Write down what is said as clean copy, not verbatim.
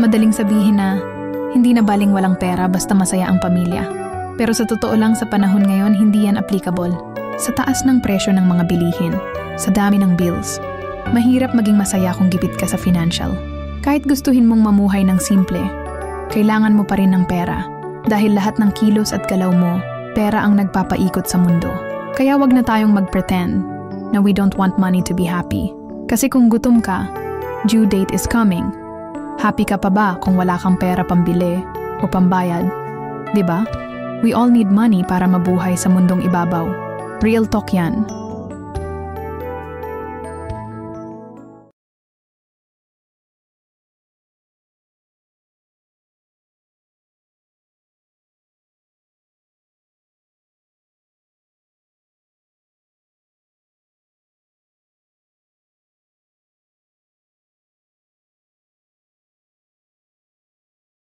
Madaling sabihin na hindi na baling walang pera basta masaya ang pamilya. Pero sa totoo lang sa panahon ngayon, hindi yan applicable. Sa taas ng presyo ng mga bilihin, sa dami ng bills, mahirap maging masaya kung gipit ka sa financial. Kahit gustuhin mong mamuhay ng simple, kailangan mo pa rin ng pera. Dahil lahat ng kilos at galaw mo, pera ang nagpapaikot sa mundo. Kaya wag na tayong mag-pretend na we don't want money to be happy. Kasi kung gutom ka, due date is coming. Happy ka pa ba kung wala kang pera pambili o pambayad? 'Di ba? We all need money para mabuhay sa mundong ibabaw. Real talk yan.